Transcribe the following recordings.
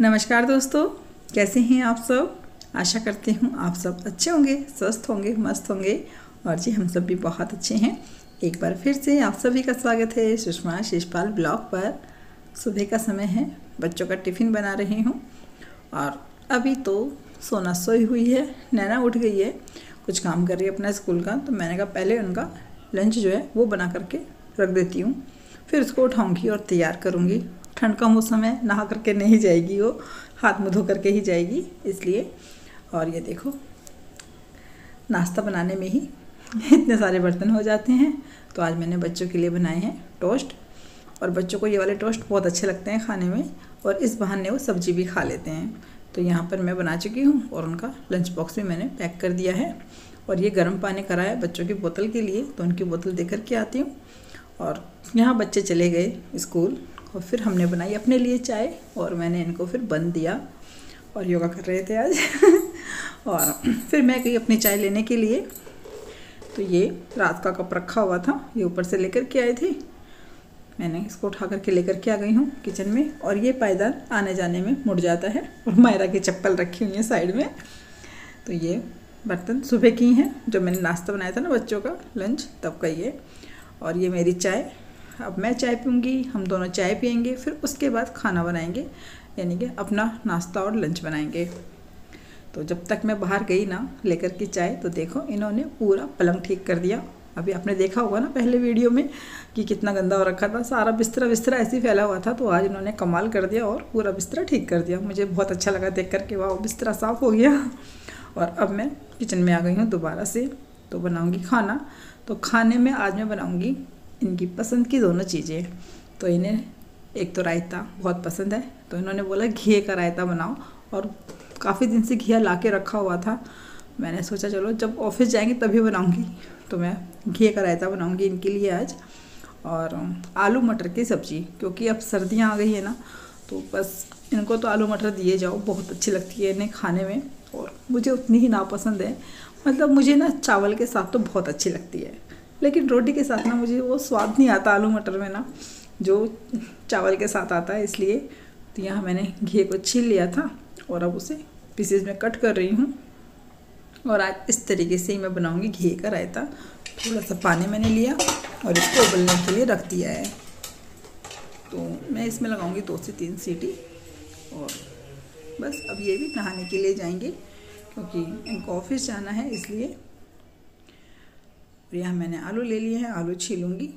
नमस्कार दोस्तों, कैसे हैं आप सब। आशा करती हूँ आप सब अच्छे होंगे, स्वस्थ होंगे, मस्त होंगे। और जी हम सब भी बहुत अच्छे हैं। एक बार फिर से आप सभी का स्वागत है सुषमा शिषपाल ब्लॉग पर। सुबह का समय है, बच्चों का टिफ़िन बना रही हूँ। और अभी तो सोना सोई हुई है, नैना उठ गई है, कुछ काम कर रही है अपना स्कूल का। तो मैंने कहा पहले उनका लंच जो है वो बना करके रख देती हूँ, फिर उसको उठाऊँगी और तैयार करूँगी। ठंड का मौसम है, नहा करके नहीं जाएगी, वो हाथ मुँह धो करके ही जाएगी इसलिए। और ये देखो नाश्ता बनाने में ही इतने सारे बर्तन हो जाते हैं। तो आज मैंने बच्चों के लिए बनाए हैं टोस्ट, और बच्चों को ये वाले टोस्ट बहुत अच्छे लगते हैं खाने में, और इस बहाने वो सब्जी भी खा लेते हैं। तो यहाँ पर मैं बना चुकी हूँ और उनका लंच बॉक्स भी मैंने पैक कर दिया है। और ये गर्म पानी करा है बच्चों की बोतल के लिए, तो उनकी बोतल दे करके आती हूँ। और यहाँ बच्चे चले गए स्कूल, और फिर हमने बनाई अपने लिए चाय, और मैंने इनको फिर बंद दिया। और योगा कर रहे थे आज और फिर मैं गई अपनी चाय लेने के लिए। तो ये रात का कप रखा हुआ था, ये ऊपर से लेकर के आए थे, मैंने इसको उठा करके लेकर के आ गई हूँ किचन में। और ये पायदान आने जाने में मुड़ जाता है, और मायरा की चप्पल रखी हुई है साइड में। तो ये बर्तन सुबह की हैं, जो मैंने नाश्ता बनाया था ना बच्चों का लंच, तब का ये। और ये मेरी चाय, अब मैं चाय पीऊँगी, हम दोनों चाय पियेंगे, फिर उसके बाद खाना बनाएंगे, यानी कि अपना नाश्ता और लंच बनाएंगे। तो जब तक मैं बाहर गई ना लेकर के चाय, तो देखो इन्होंने पूरा पलंग ठीक कर दिया। अभी आपने देखा होगा ना पहले वीडियो में कि कितना गंदा हो रखा था, सारा बिस्तरा ऐसे ही फैला हुआ था। तो आज इन्होंने कमाल कर दिया और पूरा बिस्तरा ठीक कर दिया। मुझे बहुत अच्छा लगा देख करके, वाह बिस्तरा साफ़ हो गया। और अब मैं किचन में आ गई हूँ दोबारा से, तो बनाऊँगी खाना। तो खाने में आज मैं बनाऊँगी इनकी पसंद की दोनों चीज़ें। तो इन्हें एक तो रायता बहुत पसंद है, तो इन्होंने बोला घी का रायता बनाओ। और काफ़ी दिन से घी ला के रखा हुआ था, मैंने सोचा चलो जब ऑफिस जाएंगे तभी बनाऊंगी। तो मैं घी का रायता बनाऊंगी इनके लिए आज। और आलू मटर की सब्ज़ी, क्योंकि अब सर्दियां आ गई है ना, तो बस इनको तो आलू मटर दिए जाओ, बहुत अच्छी लगती है इन्हें खाने में। और मुझे उतनी ही नापसंद है, मतलब मुझे ना चावल के साथ तो बहुत अच्छी लगती है, लेकिन रोटी के साथ ना मुझे वो स्वाद नहीं आता आलू मटर में ना, जो चावल के साथ आता है। इसलिए तो यहाँ मैंने घी को छील लिया था, और अब उसे पीसेस में कट कर रही हूँ। और आज इस तरीके से ही मैं बनाऊँगी घी का रायता। थोड़ा सा पानी मैंने लिया और इसको उबलने के लिए रख दिया है। तो मैं इसमें लगाऊंगी 2 से 3 सीटी, और बस अब ये भी नहाने के लिए जाएंगे, क्योंकि इनको ऑफिस जाना है इसलिए। और यहाँ मैंने आलू ले लिए हैं, आलू छीलूँगी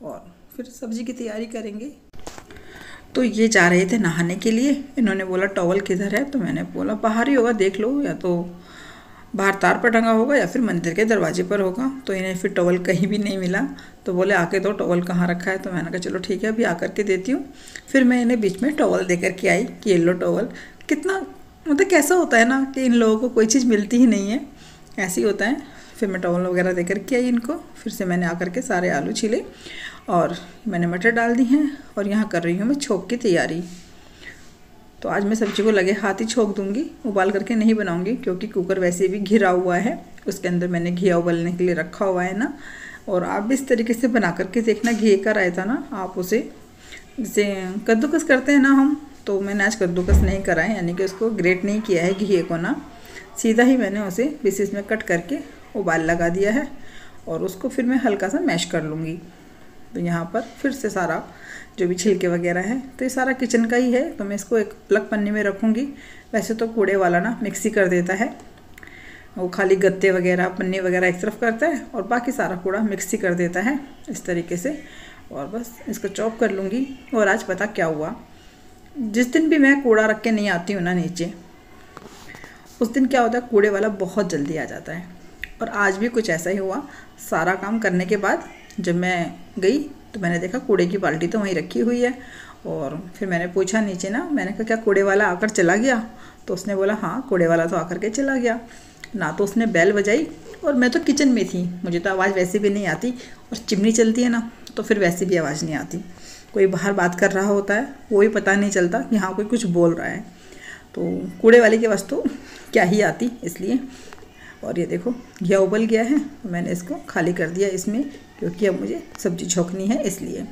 और फिर सब्ज़ी की तैयारी करेंगे। तो ये जा रहे थे नहाने के लिए, इन्होंने बोला टॉवल किधर है, तो मैंने बोला बाहर ही होगा, देख लो, या तो बाहर तार पर टंगा होगा या फिर मंदिर के दरवाजे पर होगा। तो इन्हें फिर टॉवल कहीं भी नहीं मिला, तो बोले आके दो टॉवल कहाँ रखा है। तो मैंने कहा चलो ठीक है अभी आकर के देती हूँ। फिर मैं इन्हें बीच में टॉवल दे करके आई कि येलो टॉवल। कितना मतलब कैसा होता है ना कि इन लोगों को कोई चीज़ मिलती ही नहीं है, ऐसे ही होता है। फिर मैं टॉवल वगैरह दे करके आई इनको। फिर से मैंने आकर के सारे आलू छीले और मैंने मटर डाल दी हैं, और यहाँ कर रही हूँ मैं छोंक की तैयारी। तो आज मैं सब्ज़ी को लगे हाथ ही छोंक दूँगी, उबाल करके नहीं बनाऊँगी, क्योंकि कुकर वैसे भी घिरा हुआ है, उसके अंदर मैंने घी उबालने के लिए रखा हुआ है ना। और आप भी इस तरीके से बना करके देखना घी का रायता ना, आप उसे जैसे कद्दूकस करते हैं ना हम, तो मैंने आज कद्दूकस नहीं करा है, यानी कि उसको ग्रेट नहीं किया है घी को ना, सीधा ही मैंने उसे पीसेस में कट करके उबाल लगा दिया है। और उसको फिर मैं हल्का सा मैश कर लूँगी। तो यहाँ पर फिर से सारा जो भी छिलके वगैरह है, तो ये सारा किचन का ही है, तो मैं इसको एक अलग पन्नी में रखूँगी। वैसे तो कूड़े वाला ना मिक्सी कर देता है, वो खाली गत्ते वगैरह पन्नी वगैरह एक तरफ करता है, और बाकी सारा कूड़ा मिक्सी कर देता है इस तरीके से। और बस इसको चॉप कर लूँगी। और आज पता क्या हुआ, जिस दिन भी मैं कूड़ा रख के नहीं आती हूँ ना नीचे, उस दिन क्या होता है कूड़े वाला बहुत जल्दी आ जाता है। और आज भी कुछ ऐसा ही हुआ। सारा काम करने के बाद जब मैं गई तो मैंने देखा कूड़े की बाल्टी तो वहीं रखी हुई है। और फिर मैंने पूछा नीचे ना, मैंने कहा क्या कूड़े वाला आकर चला गया। तो उसने बोला हाँ कूड़े वाला तो आकर के चला गया ना। तो उसने बेल बजाई, और मैं तो किचन में थी, मुझे तो आवाज़ वैसे भी नहीं आती, और चिमनी चलती है ना तो फिर वैसे भी आवाज़ नहीं आती। कोई बाहर बात कर रहा होता है, वो ही पता नहीं चलता कि हाँ कोई कुछ बोल रहा है। तो कूड़े वाले की आवाज़ तो क्या ही आती, इसलिए। और ये देखो घी उबल गया है, तो मैंने इसको खाली कर दिया इसमें, क्योंकि अब मुझे सब्ज़ी छोंकनी है इसलिए।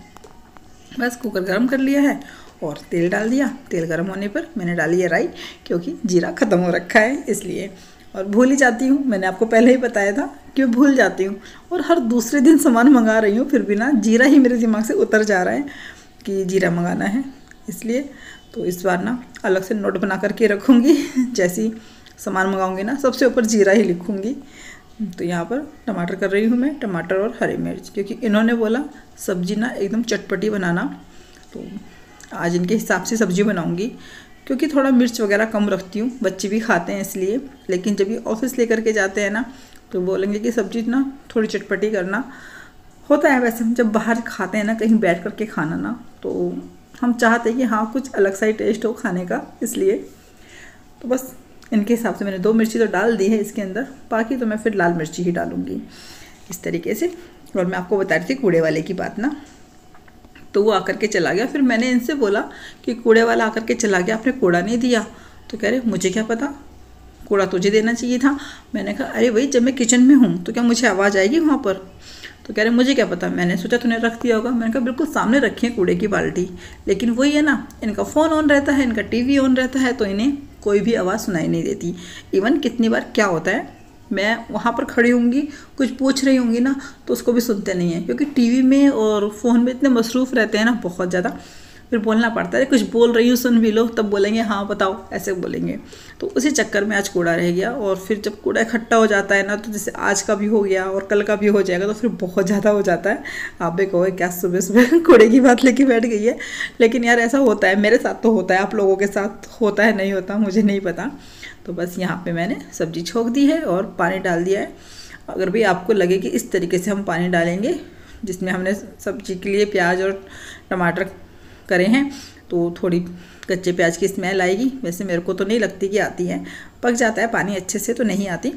बस कुकर गर्म कर लिया है और तेल डाल दिया। तेल गर्म होने पर मैंने डाली है राई, क्योंकि जीरा ख़त्म हो रखा है इसलिए। और भूल ही जाती हूँ, मैंने आपको पहले ही बताया था कि मैं भूल जाती हूँ, और हर दूसरे दिन सामान मंगा रही हूँ, फिर भी ना जीरा ही मेरे दिमाग से उतर जा रहा है कि जीरा मंगाना है, इसलिए। तो इस बार ना अलग से नोट बना करके रखूँगी, जैसे ही सामान मंगाऊँगी ना सबसे ऊपर जीरा ही लिखूँगी। तो यहाँ पर टमाटर कर रही हूँ मैं, टमाटर और हरी मिर्च, क्योंकि इन्होंने बोला सब्ज़ी ना एकदम चटपटी बनाना, तो आज इनके हिसाब से सब्ज़ी बनाऊँगी, क्योंकि थोड़ा मिर्च वगैरह कम रखती हूँ, बच्चे भी खाते हैं इसलिए। लेकिन जब ये ऑफिस लेकर के जाते हैं ना तो बोलेंगे कि सब्ज़ी ना थोड़ी चटपटी करना। होता है वैसे, हम जब बाहर खाते हैं ना कहीं बैठ करके खाना ना, तो हम चाहते हैं कि हाँ कुछ अलग सा ही टेस्ट हो खाने का, इसलिए। तो बस इनके हिसाब से मैंने 2 मिर्ची तो डाल दी है इसके अंदर, बाकी तो मैं फिर लाल मिर्ची ही डालूँगी इस तरीके से। और मैं आपको बता रही थी कूड़े वाले की बात ना, तो वो आकर के चला गया। फिर मैंने इनसे बोला कि कूड़े वाला आकर के चला गया, आपने कूड़ा नहीं दिया। तो कह रहे मुझे क्या पता, कूड़ा तुझे देना चाहिए था। मैंने कहा अरे भाई जब मैं किचन में हूँ तो क्या मुझे आवाज़ आएगी वहाँ पर। तो कह रहे मुझे क्या पता, मैंने सोचा तूने रख दिया होगा। मैंने कहा बिल्कुल सामने रखी है कूड़े की बाल्टी, लेकिन वही है ना, इनका फ़ोन ऑन रहता है, इनका टीवी ऑन रहता है, तो इन्हें कोई भी आवाज़ सुनाई नहीं देती। इवन कितनी बार क्या होता है, मैं वहाँ पर खड़ी होंगी, कुछ पूछ रही होंगी ना, तो उसको भी सुनते नहीं हैं, क्योंकि टीवी में और फ़ोन में इतने मसरूफ़ रहते हैं ना बहुत ज़्यादा। फिर बोलना पड़ता है, कुछ बोल रही हूँ सुन भी लो, तब बोलेंगे हाँ बताओ, ऐसे बोलेंगे। तो उसी चक्कर में आज कूड़ा रह गया। और फिर जब कूड़ा इकट्ठा हो जाता है ना, तो जैसे आज का भी हो गया और कल का भी हो जाएगा, तो फिर बहुत ज़्यादा हो जाता है। आप भी कहो क्या सुबह सुबह कूड़े की बात लेके बैठ गई है, लेकिन यार ऐसा होता है, मेरे साथ तो होता है, आप लोगों के साथ होता है नहीं होता मुझे नहीं पता। तो बस यहाँ पे मैंने सब्ज़ी छोंक दी है और पानी डाल दिया है। अगर भी आपको लगे कि इस तरीके से हम पानी डालेंगे, जिसमें हमने सब्ज़ी के लिए प्याज और टमाटर करे हैं, तो थोड़ी कच्चे प्याज की स्मेल आएगी। वैसे मेरे को तो नहीं लगती कि आती है, पक जाता है पानी अच्छे से तो नहीं आती।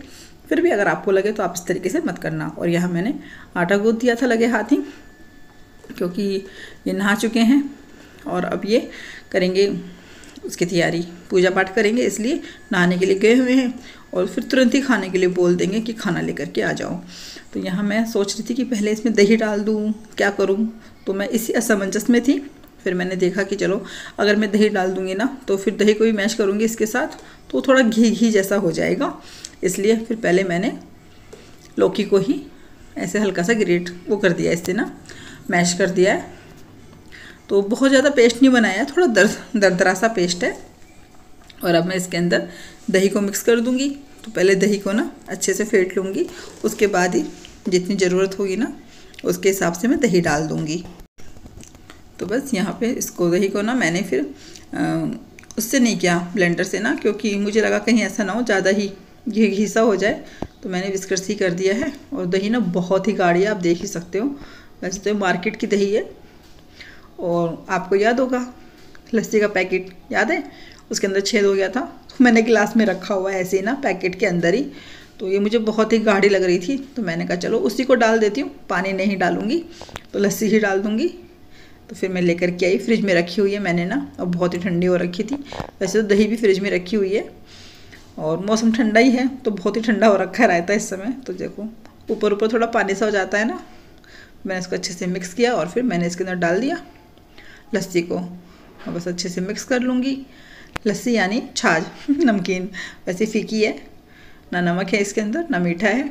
फिर भी अगर आपको लगे तो आप इस तरीके से मत करना। और यहाँ मैंने आटा गूँथ दिया था लगे हाथ ही, क्योंकि ये नहा चुके हैं और अब ये करेंगे उसकी तैयारी, पूजा पाठ करेंगे, इसलिए नहाने के लिए गए हुए हैं। और फिर तुरंत ही खाने के लिए बोल देंगे कि खाना लेकर के आ जाओ। तो यहाँ मैं सोच रही थी कि पहले इसमें दही डाल दूँ, क्या करूँ, तो मैं इसी असमंजस में थी। फिर मैंने देखा कि चलो अगर मैं दही डाल दूँगी ना, तो फिर दही को भी मैश करूँगी इसके साथ, तो थोड़ा घी घी जैसा हो जाएगा। इसलिए फिर पहले मैंने लौकी को ही ऐसे हल्का सा ग्रेट वो कर दिया, इससे ना मैश कर दिया है। तो बहुत ज़्यादा पेस्ट नहीं बनाया, थोड़ा दरदरा सा पेस्ट है। और अब मैं इसके अंदर दही को मिक्स कर दूँगी। तो पहले दही को ना अच्छे से फेंट लूँगी, उसके बाद ही जितनी ज़रूरत होगी ना उसके हिसाब से मैं दही डाल दूँगी। तो बस यहाँ पे इसको दही को ना मैंने फिर उससे नहीं किया, ब्लेंडर से ना, क्योंकि मुझे लगा कहीं ऐसा ना हो ज़्यादा ही घीसा हो जाए, तो मैंने विस्कर से ही कर दिया है। और दही ना बहुत ही गाढ़ी है, आप देख ही सकते हो। वैसे तो मार्केट की दही है। और आपको याद होगा लस्सी का पैकेट याद है, उसके अंदर छेद हो गया था, तो मैंने गिलास में रखा हुआ है ऐसे ही ना पैकेट के अंदर ही। तो ये मुझे बहुत ही गाढ़ी लग रही थी, तो मैंने कहा चलो उसी को डाल देती हूँ, पानी नहीं डालूँगी, तो लस्सी ही डाल दूँगी। तो फिर मैं लेकर के आई, फ्रिज में रखी हुई है मैंने ना, और बहुत ही ठंडी हो रखी थी। वैसे तो दही भी फ्रिज में रखी हुई है, और मौसम ठंडा ही है तो बहुत ही ठंडा हो रखा है रायता इस समय। तो देखो ऊपर ऊपर थोड़ा पानी सा हो जाता है ना। मैंने इसको अच्छे से मिक्स किया और फिर मैंने इसके अंदर डाल दिया लस्सी को, और बस अच्छे से मिक्स कर लूँगी। लस्सी यानी छाछ नमकीन, वैसे फीकी है ना, नमक है इसके अंदर ना मीठा है,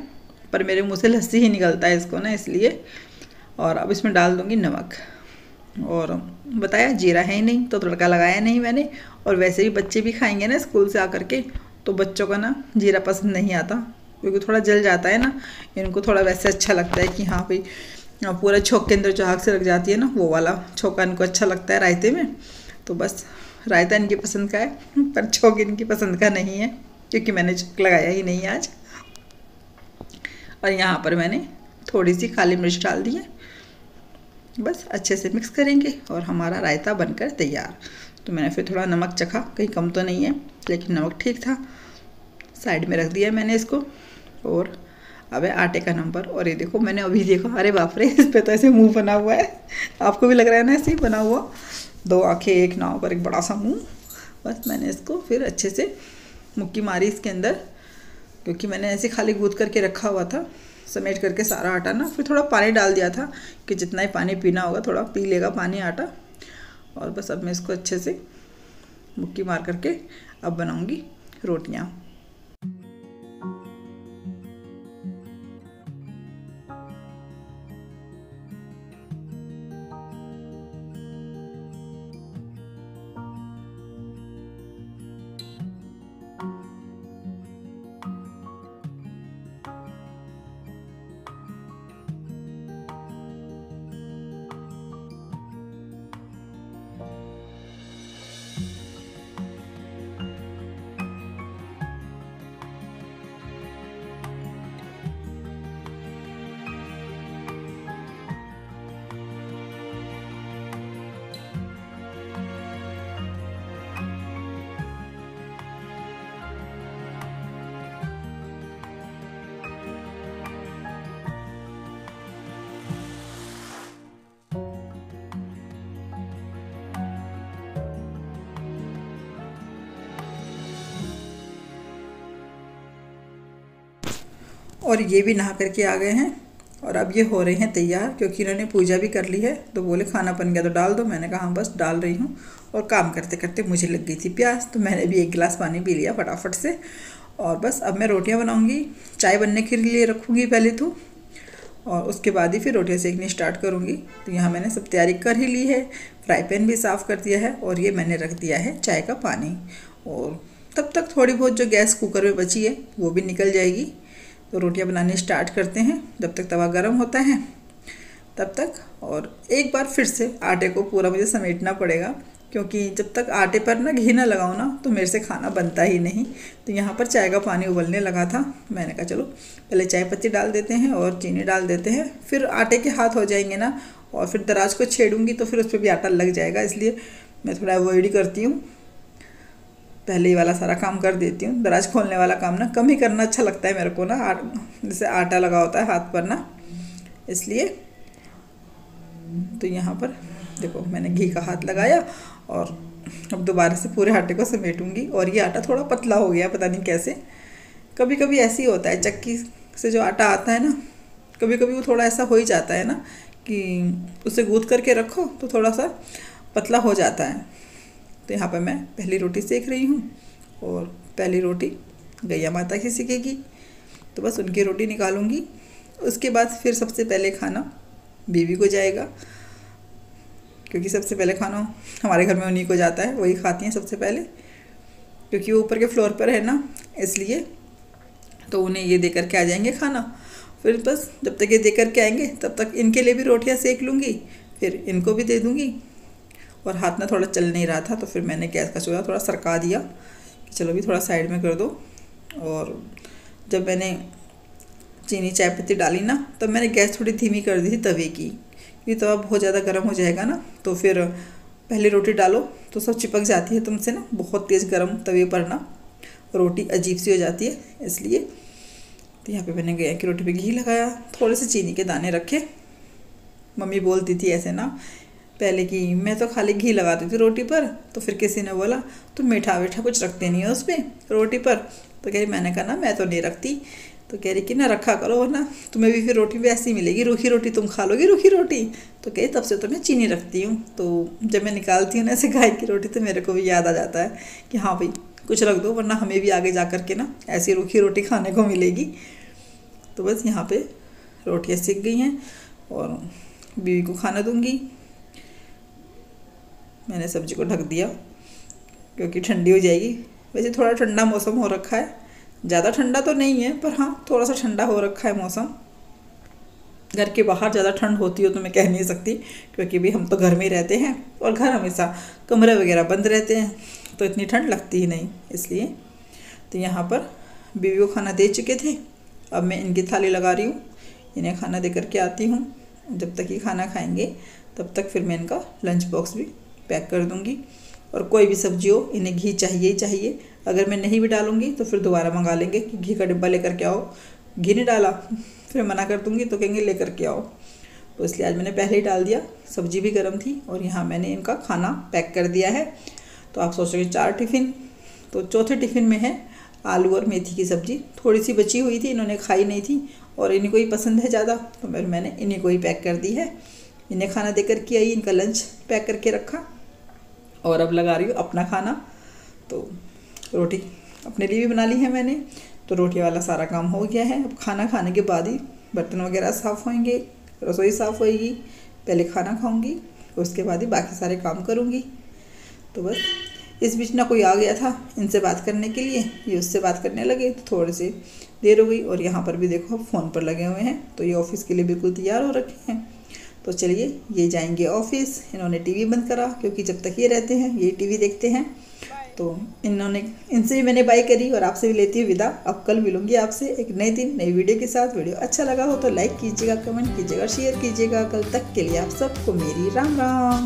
पर मेरे मुँह से लस्सी ही निकलता है इसको ना, इसलिए। और अब इसमें डाल दूँगी नमक, और बताया जीरा है ही नहीं तो तड़का लगाया नहीं मैंने। और वैसे भी बच्चे भी खाएंगे ना स्कूल से आकर के, तो बच्चों का ना जीरा पसंद नहीं आता, क्योंकि थोड़ा जल जाता है ना। इनको थोड़ा वैसे अच्छा लगता है कि हाँ भाई पूरा छोंक के अंदर जो आग से लग जाती है ना, वो वाला छोंका इनको अच्छा लगता है रायते में। तो बस रायता इनकी पसंद का है, पर छोंक इनकी पसंद का नहीं है, क्योंकि मैंने छोंक लगाया ही नहीं आज। और यहाँ पर मैंने थोड़ी सी काली मिर्च डाल दी है। बस अच्छे से मिक्स करेंगे और हमारा रायता बनकर तैयार। तो मैंने फिर थोड़ा नमक चखा, कहीं कम तो नहीं है, लेकिन नमक ठीक था। साइड में रख दिया मैंने इसको। और अब है आटे का नंबर। और ये देखो मैंने अभी देखा, अरे बाप रे, इस पे तो ऐसे मुंह बना हुआ है। आपको भी लग रहा है ना ऐसे ही बना हुआ, 2 आँखें, एक नाव पर एक बड़ा सा मुँह। बस मैंने इसको फिर अच्छे से मुक्की मारी इसके अंदर, क्योंकि मैंने ऐसे खाली गूँथ करके रखा हुआ था समेट करके सारा आटा ना। फिर थोड़ा पानी डाल दिया था कि जितना ही पानी पीना होगा थोड़ा पी लेगा पानी आटा। और बस अब मैं इसको अच्छे से मुक्की मार करके अब बनाऊंगी रोटियां। और ये भी नहा करके आ गए हैं और अब ये हो रहे हैं तैयार, क्योंकि इन्होंने पूजा भी कर ली है। तो बोले खाना बन गया तो डाल दो। मैंने कहा हाँ बस डाल रही हूँ। और काम करते करते मुझे लग गई थी प्यास, तो मैंने भी 1 गिलास पानी पी लिया फटाफट से। और बस अब मैं रोटियाँ बनाऊँगी। चाय बनने के लिए रखूँगी पहले तो, और उसके बाद ही फिर रोटियाँ सेकनी स्टार्ट करूँगी। तो यहाँ मैंने सब तैयारी कर ही ली है। फ्राई पैन भी साफ़ कर दिया है और ये मैंने रख दिया है चाय का पानी। और तब तक थोड़ी बहुत जो गैस कुकर में बची है वो भी निकल जाएगी। तो रोटियां बनाने स्टार्ट करते हैं, जब तक तवा गर्म होता है तब तक। और एक बार फिर से आटे को पूरा मुझे समेटना पड़ेगा, क्योंकि जब तक आटे पर ना घी ना लगाओ ना तो मेरे से खाना बनता ही नहीं। तो यहाँ पर चाय का पानी उबलने लगा था। मैंने कहा चलो पहले चाय पत्ती डाल देते हैं और चीनी डाल देते हैं, फिर आटे के हाथ हो जाएंगे ना, और फिर दराज को छेड़ूंगी तो फिर उस पर भी आटा लग जाएगा। इसलिए मैं थोड़ा अवॉइड करती हूँ, पहले ही वाला सारा काम कर देती हूँ। दराज खोलने वाला काम ना कम ही करना अच्छा लगता है मेरे को ना, जैसे आटा लगा होता है हाथ पर ना, इसलिए। तो यहाँ पर देखो मैंने घी का हाथ लगाया और अब दोबारा से पूरे आटे को समेटूंगी। और ये आटा थोड़ा पतला हो गया, पता नहीं कैसे। कभी कभी ऐसे ही होता है, चक्की से जो आटा आता है ना, कभी कभी वो थोड़ा ऐसा हो ही जाता है ना कि उसे गूंथ करके रखो तो थोड़ा सा पतला हो जाता है। तो यहाँ पर मैं पहली रोटी सेक रही हूँ और पहली रोटी गैया माता की सेकेगी, तो बस उनकी रोटी निकालूंगी। उसके बाद फिर सबसे पहले खाना बीवी को जाएगा, क्योंकि सबसे पहले खाना हमारे घर में उन्हीं को जाता है, वही खाती हैं सबसे पहले, क्योंकि वो ऊपर के फ्लोर पर है ना, इसलिए। तो उन्हें ये दे करके आ जाएंगे खाना। फिर बस जब तक ये दे करके आएंगे तब तक इनके लिए भी रोटियाँ सेक लूँगी, फिर इनको भी दे दूँगी। और हाथ ना थोड़ा चल नहीं रहा था, तो फिर मैंने गैस का चूल्हा थोड़ा सरका दिया कि चलो भी थोड़ा साइड में कर दो। और जब मैंने चीनी चाय पत्ती डाली ना, तब मैंने गैस थोड़ी धीमी कर दी थी तवे की, क्योंकि तवा बहुत ज़्यादा गर्म हो जाएगा ना, तो फिर पहले रोटी डालो तो सब चिपक जाती है तुमसे ना, बहुत तेज़ गर्म तवे पर ना रोटी अजीब सी हो जाती है, इसलिए। तो यहाँ पे मैंने गैया की रोटी पे घी लगाया, थोड़े से चीनी के दाने रखे। मम्मी बोलती थी ऐसे ना पहले कि मैं तो खाली घी लगाती थी रोटी पर, तो फिर किसी ने बोला तुम मीठा वीठा कुछ रखते नहीं हो उस पर रोटी पर। तो कह रही, मैंने कहा ना मैं तो नहीं रखती। तो कह रही कि ना रखा करो, वरना तुम्हें भी फिर रोटी भी ऐसी मिलेगी, रूखी रोटी तुम खा लोगी रूखी रोटी। तो कही तब से तो मैं चीनी रखती हूँ। तो जब मैं निकालती हूँ ना ऐसे गाय की रोटी, तो मेरे को भी याद आ जाता है कि हाँ भाई कुछ रख दो, वरना हमें भी आगे जा कर के ना ऐसी रूखी रोटी खाने को मिलेगी। तो बस यहाँ पे रोटियाँ सीख गई हैं और बीवी को खाना दूँगी। मैंने सब्जी को ढक दिया क्योंकि ठंडी हो जाएगी। वैसे थोड़ा ठंडा मौसम हो रखा है, ज़्यादा ठंडा तो नहीं है, पर हाँ थोड़ा सा ठंडा हो रखा है मौसम। घर के बाहर ज़्यादा ठंड होती हो तो मैं कह नहीं सकती, क्योंकि भी हम तो घर में ही रहते हैं और घर हमेशा कमरे वगैरह बंद रहते हैं, तो इतनी ठंड लगती ही नहीं, इसलिए। तो यहाँ पर बीवी को खाना दे चुके थे, अब मैं इनकी थाली लगा रही हूँ, इन्हें खाना दे करके आती हूँ। जब तक ये खाना खाएंगे तब तक फिर मैं इनका लंच बॉक्स भी पैक कर दूँगी। और कोई भी सब्जी हो इन्हें घी चाहिए ही चाहिए, अगर मैं नहीं भी डालूँगी तो फिर दोबारा मंगा लेंगे कि घी का डिब्बा लेकर के आओ, घी नहीं डाला, फिर मना कर दूँगी तो कहेंगे लेकर के आओ। तो इसलिए आज मैंने पहले ही डाल दिया। सब्जी भी गर्म थी और यहाँ मैंने इनका खाना पैक कर दिया है। तो आप सोचोगे 4 टिफ़िन, तो चौथे टिफ़िन में है आलू और मेथी की सब्ज़ी, थोड़ी सी बची हुई थी, इन्होंने खाई नहीं थी और इन्हीं को ही पसंद है ज़्यादा, तो मैंने इन्हीं को ही पैक कर दी है। इन्हें खाना देकर के आई, इनका लंच पैक करके रखा। और अब लगा रही हूँ अपना खाना। तो रोटी अपने लिए भी बना ली है मैंने, तो रोटी वाला सारा काम हो गया है। अब खाना खाने के बाद ही बर्तन वगैरह साफ़ होंगे, रसोई साफ़ होएगी। पहले खाना खाऊंगी, उसके बाद ही बाकी सारे काम करूँगी। तो बस इस बीच ना कोई आ गया था इनसे बात करने के लिए, ये उससे बात करने लगे तो थोड़ी सी देर हो गई। और यहाँ पर भी देखो फ़ोन पर लगे हुए हैं, तो ये ऑफिस के लिए बिल्कुल तैयार हो रखे हैं। तो चलिए ये जाएंगे ऑफिस। इन्होंने टीवी बंद करा, क्योंकि जब तक ये रहते हैं ये टीवी देखते हैं। तो इनसे भी मैंने बाय करी और आपसे भी लेती हूँ विदा। अब कल मिलूंगी आपसे एक नए दिन नई वीडियो के साथ। वीडियो अच्छा लगा हो तो लाइक कीजिएगा, कमेंट कीजिएगा, शेयर कीजिएगा। कल तक के लिए आप सबको मेरी राम राम।